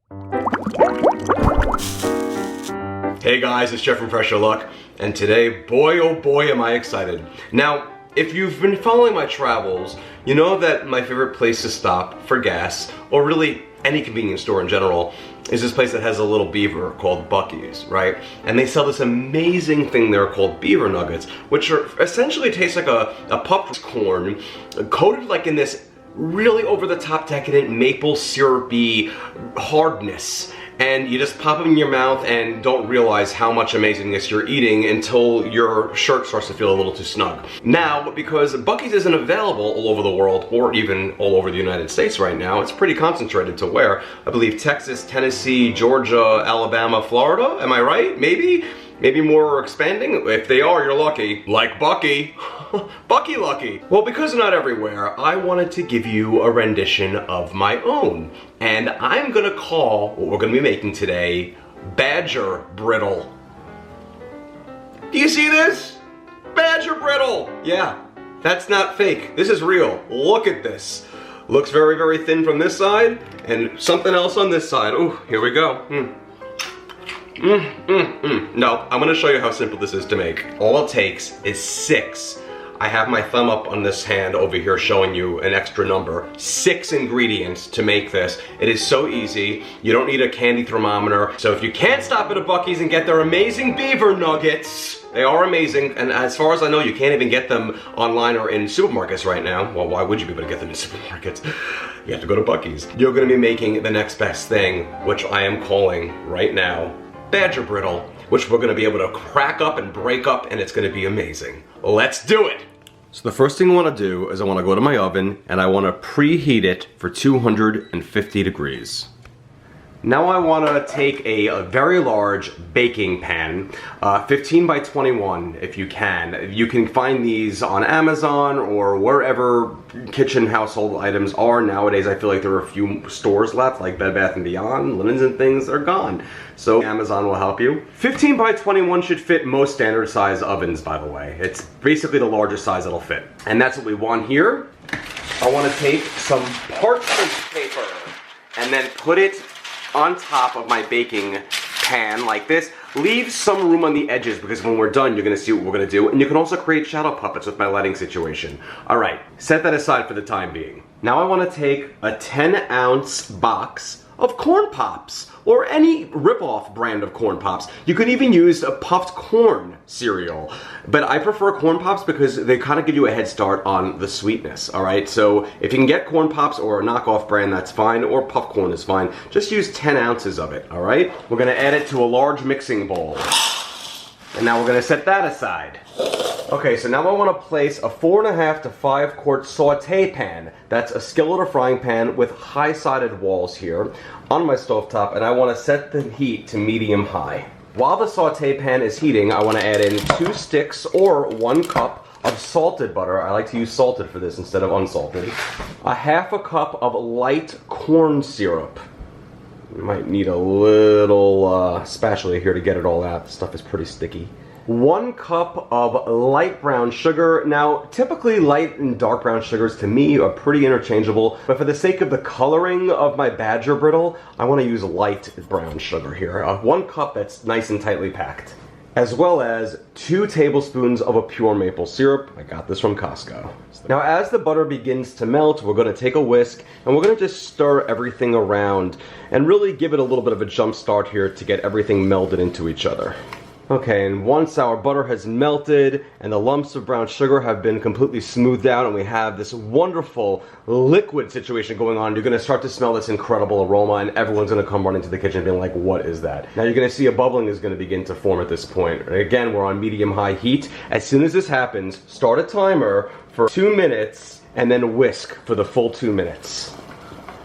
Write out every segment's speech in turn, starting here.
Hey guys, it's Jeff from Fresher Luck, and today, boy oh boy am I excited. Now, if you've been following my travels, you know that my favorite place to stop for gas, or really any convenience store in general, is this place that has a little beaver called Buc-ees, right? And they sell this amazing thing there called Beaver Nuggets, which are essentially taste like a puffed corn, coated like in this really over-the-top decadent maple syrupy hardness. And you just pop them in your mouth and don't realize how much amazingness you're eating until your shirt starts to feel a little too snug. Now, because Buc-ees isn't available all over the world, or even all over the United States right now, it's pretty concentrated to where? I believe Texas, Tennessee, Georgia, Alabama, Florida, am I right? Maybe? Maybe more are expanding? If they are, you're lucky. Like Buc-ee. Buc-ee lucky. Well, because they're not everywhere, I wanted to give you a rendition of my own. And I'm gonna call what we're gonna be making today Badger Brittle. Do you see this? Badger Brittle! Yeah, that's not fake. This is real. Look at this. Looks very, very thin from this side, and something else on this side. Ooh, here we go. No, I'm gonna show you how simple this is to make. All it takes is 6. I have my thumb up on this hand over here showing you an extra number. 6 ingredients to make this. It is so easy. You don't need a candy thermometer. So if you can't stop at a Buc-ees and get their amazing Beaver Nuggets, they are amazing, and as far as I know, you can't even get them online or in supermarkets right now. Well, why would you be able to get them in supermarkets? You have to go to Buc-ees. You're gonna be making the next best thing, which I am calling right now Badger Brittle, which we're gonna be able to crack up and break up, and it's gonna be amazing. Let's do it! So the first thing I wanna do is I wanna go to my oven and I wanna preheat it for 250 degrees. Now I want to take a very large baking pan, 15 by 21 if you can. You can find these on Amazon or wherever kitchen household items are nowadays. I feel like there are a few stores left, like Bed Bath & Beyond, Linens and things are gone. So Amazon will help you. 15 by 21 should fit most standard size ovens, by the way. It's basically the largest size it'll fit. And that's what we want here. I want to take some parchment paper and then put it on top of my baking pan like this. Leave some room on the edges because when we're done, you're gonna see what we're gonna do. And you can also create shadow puppets with my lighting situation. All right, set that aside for the time being. Now I wanna take a 10-ounce box of corn pops, or any rip-off brand of corn pops. You could even use a puffed corn cereal, but I prefer corn pops because they kind of give you a head start on the sweetness, all right? So if you can get corn pops or a knockoff brand, that's fine, or puffed corn is fine. Just use 10 ounces of it, all right? We're gonna add it to a large mixing bowl. And now we're gonna set that aside. Okay, so now I want to place a 4.5 to 5 quart saute pan. That's a skillet or frying pan with high-sided walls here on my stovetop, and I want to set the heat to medium-high. While the saute pan is heating, I want to add in 2 sticks or 1 cup of salted butter. I like to use salted for this instead of unsalted. A 1/2 cup of light corn syrup. You might need a little spatula here to get it all out. This stuff is pretty sticky. 1 cup of light brown sugar. Now, typically light and dark brown sugars to me are pretty interchangeable, but for the sake of the coloring of my Badger Brittle, I want to use light brown sugar here. 1 cup that's nice and tightly packed. As well as 2 tablespoons of a pure maple syrup. I got this from Costco. Now, as the butter begins to melt, we're going to take a whisk and we're going to just stir everything around and really give it a little bit of a jump start here to get everything melded into each other. Okay, and once our butter has melted and the lumps of brown sugar have been completely smoothed out and we have this wonderful liquid situation going on, you're gonna start to smell this incredible aroma and everyone's gonna come running to the kitchen being like, what is that? Now you're gonna see a bubbling is gonna begin to form at this point. Again, we're on medium-high heat. As soon as this happens, start a timer for 2 minutes and then whisk for the full 2 minutes.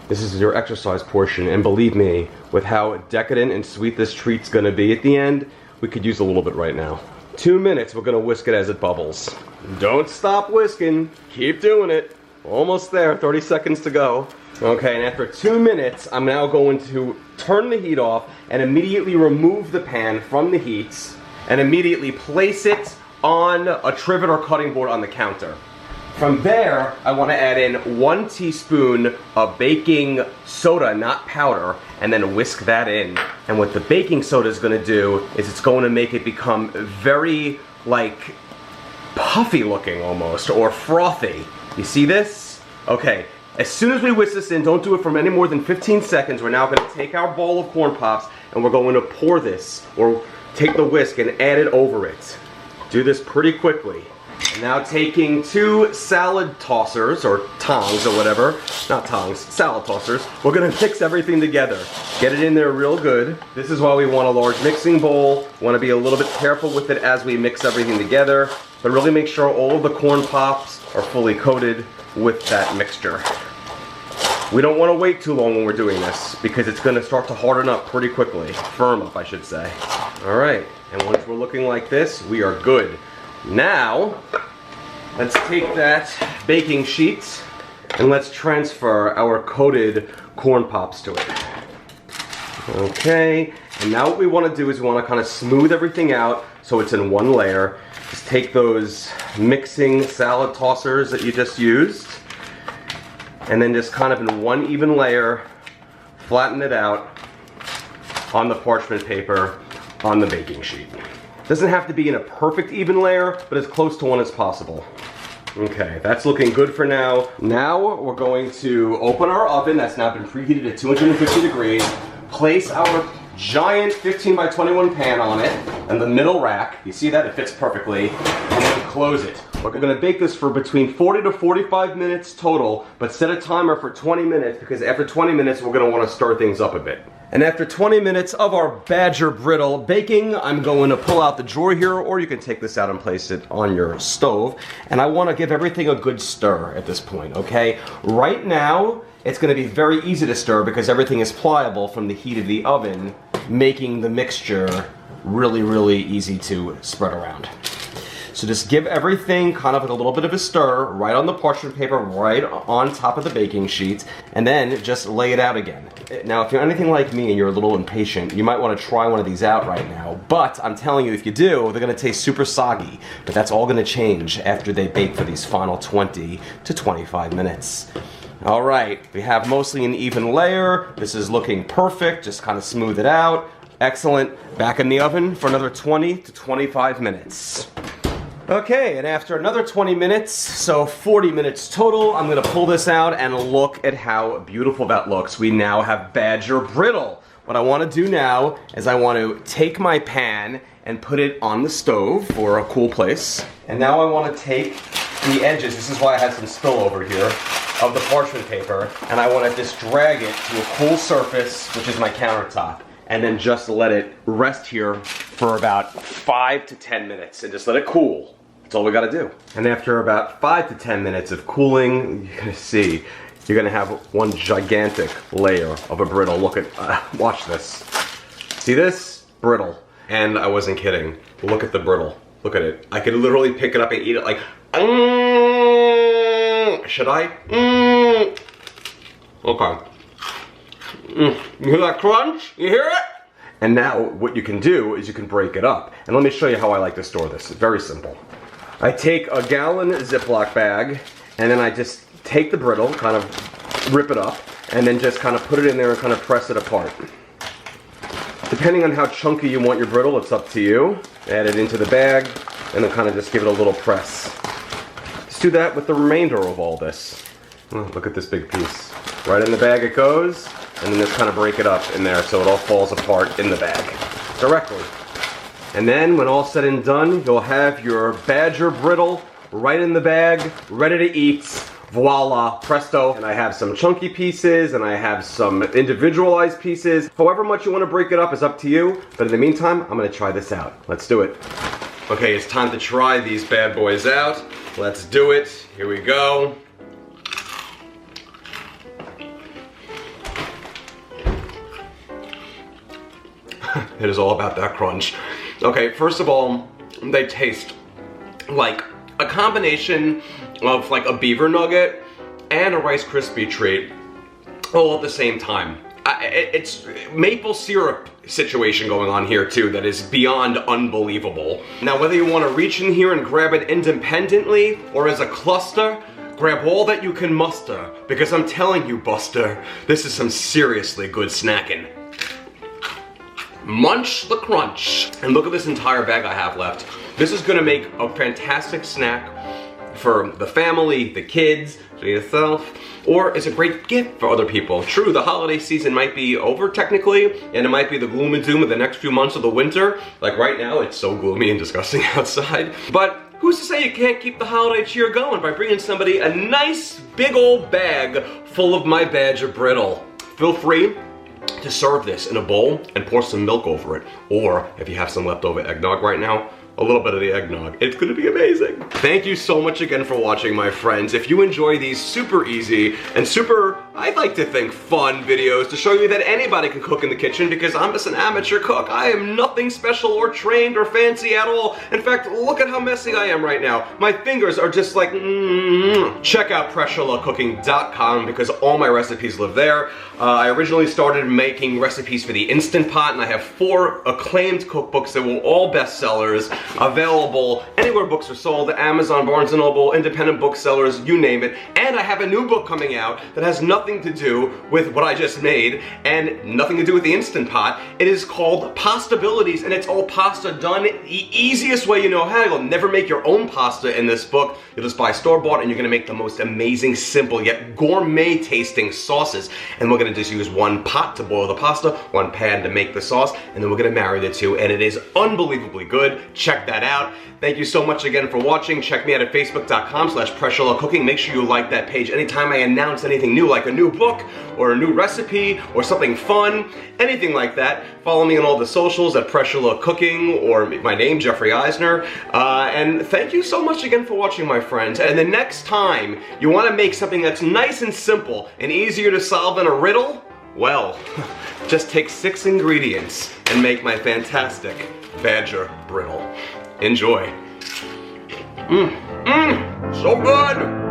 This is your exercise portion, and believe me, with how decadent and sweet this treat's gonna be at the end, we could use a little bit right now. 2 minutes, we're gonna whisk it as it bubbles. Don't stop whisking, keep doing it. Almost there, 30 seconds to go. Okay, and after 2 minutes, I'm now going to turn the heat off and immediately remove the pan from the heat and immediately place it on a trivet or cutting board on the counter. From there, I want to add in 1 teaspoon of baking soda, not powder, and then whisk that in. And what the baking soda is going to do is it's going to make it become very, like, puffy looking almost, or frothy. You see this? Okay, as soon as we whisk this in, don't do it for any more than 15 seconds. We're now going to take our bowl of corn pops and we're going to pour this, or take the whisk and add it over it. Do this pretty quickly. And now taking 2 salad tossers, or tongs or whatever, not tongs, salad tossers, we're going to mix everything together. Get it in there real good. This is why we want a large mixing bowl. We want to be a little bit careful with it as we mix everything together, but really make sure all of the corn pops are fully coated with that mixture. We don't want to wait too long when we're doing this because it's going to start to harden up pretty quickly. Firm up, I should say. Alright, and once we're looking like this, we are good. Now, let's take that baking sheet and let's transfer our coated corn pops to it. Okay, and now what we want to do is we want to kind of smooth everything out so it's in one layer. Just take those mixing salad tossers that you just used, and then just kind of in one even layer, flatten it out on the parchment paper on the baking sheet. Doesn't have to be in a perfect even layer, but as close to one as possible. Okay, that's looking good for now. Now we're going to open our oven that's now been preheated at 250 degrees, place our giant 15 by 21 pan on it, and the middle rack, you see that? It fits perfectly, and then close it. We're gonna bake this for between 40 to 45 minutes total, but set a timer for 20 minutes because after 20 minutes we're gonna wanna stir things up a bit. And after 20 minutes of our Badger Brittle baking, I'm going to pull out the drawer here, or you can take this out and place it on your stove. And I want to give everything a good stir at this point, okay? Right now, it's going to be very easy to stir because everything is pliable from the heat of the oven, making the mixture really, really easy to spread around. So just give everything kind of like a little bit of a stir right on the parchment paper, right on top of the baking sheet, and then just lay it out again. Now, if you're anything like me and you're a little impatient, you might want to try one of these out right now, but I'm telling you, if you do, they're going to taste super soggy, but that's all going to change after they bake for these final 20 to 25 minutes. All right, we have mostly an even layer. This is looking perfect. Just kind of smooth it out. Excellent. Back in the oven for another 20 to 25 minutes. Okay, and after another 20 minutes, so 40 minutes total, I'm gonna pull this out and look at how beautiful that looks. We now have Badger Brittle. What I wanna do now is I want to take my pan and put it on the stove for a cool place. And now I wanna take the edges, this is why I had some spillover here, of the parchment paper, and I wanna just drag it to a cool surface, which is my countertop, and then just let it rest here for about 5 to 10 minutes and just let it cool. That's all we gotta do. And after about 5 to 10 minutes of cooling, you're gonna see, you're gonna have one gigantic layer of a brittle. Look at, watch this. See this? Brittle. And I wasn't kidding. Look at the brittle. Look at it. I could literally pick it up and eat it like, should I? Okay. You hear that crunch? You hear it? And now what you can do is you can break it up. And let me show you how I like to store this. It's very simple. I take a gallon Ziploc bag and then I just take the brittle, kind of rip it up, and then just kind of put it in there and kind of press it apart. Depending on how chunky you want your brittle, it's up to you. Add it into the bag and then kind of just give it a little press. Just do that with the remainder of all this. Oh, look at this big piece. Right in the bag it goes. And then just kind of break it up in there so it all falls apart in the bag directly. And then when all said and done, you'll have your Badger Brittle right in the bag, ready to eat. Voila, presto. And I have some chunky pieces and I have some individualized pieces. However much you want to break it up is up to you. But in the meantime, I'm going to try this out. Let's do it. Okay, it's time to try these bad boys out. Let's do it. Here we go. It is all about that crunch. Okay, first of all, they taste like a combination of like a Beaver Nugget and a Rice Krispie treat all at the same time. it's maple syrup situation going on here too that is beyond unbelievable. Now, whether you want to reach in here and grab it independently or as a cluster, grab all that you can muster, because I'm telling you, Buster, this is some seriously good snacking. Munch the crunch. And look at this entire bag I have left. This is gonna make a fantastic snack for the family, the kids, for yourself, or it's a great gift for other people. True, the holiday season might be over technically, and it might be the gloom and doom of the next few months of the winter. Like right now, it's so gloomy and disgusting outside. But who's to say you can't keep the holiday cheer going by bringing somebody a nice big old bag full of my Badger Brittle? Feel free to serve this in a bowl and pour some milk over it. Or if you have some leftover eggnog right now, a little bit of the eggnog. It's gonna be amazing. Thank you so much again for watching, my friends. If you enjoy these super easy and super, I'd like to think, fun videos to show you that anybody can cook in the kitchen, because I'm just an amateur cook. I am nothing special or trained or fancy at all. In fact, look at how messy I am right now. My fingers are just like, Check out PressureLoveCooking.com because all my recipes live there. I originally started making recipes for the Instant Pot, and I have 4 acclaimed cookbooks that were all bestsellers, available anywhere books are sold, Amazon, Barnes & Noble, independent booksellers, you name it. And I have a new book coming out that has nothing to do with what I just made and nothing to do with the Instant Pot. It is called Pastabilities, and it's all pasta done the easiest way you know how. You'll never make your own pasta in this book. You'll just buy store-bought, and you're gonna make the most amazing, simple, yet gourmet tasting sauces. And we're gonna just use 1 pot to boil the pasta, 1 pan to make the sauce, and then we're gonna marry the 2, and it is unbelievably good. Check that out. Thank you so much again for watching. Check me out at facebook.com/PressureLoveCooking. Make sure you like that page anytime I announce anything new, like a new book or a new recipe or something fun, anything like that. Follow me on all the socials at PressureLoveCooking, or my name, Jeffrey Eisner. And thank you so much again for watching, my friends. And the next time you want to make something that's nice and simple and easier to solve than a riddle, well, just take 6 ingredients and make my fantastic Badger Brittle. Enjoy. So good!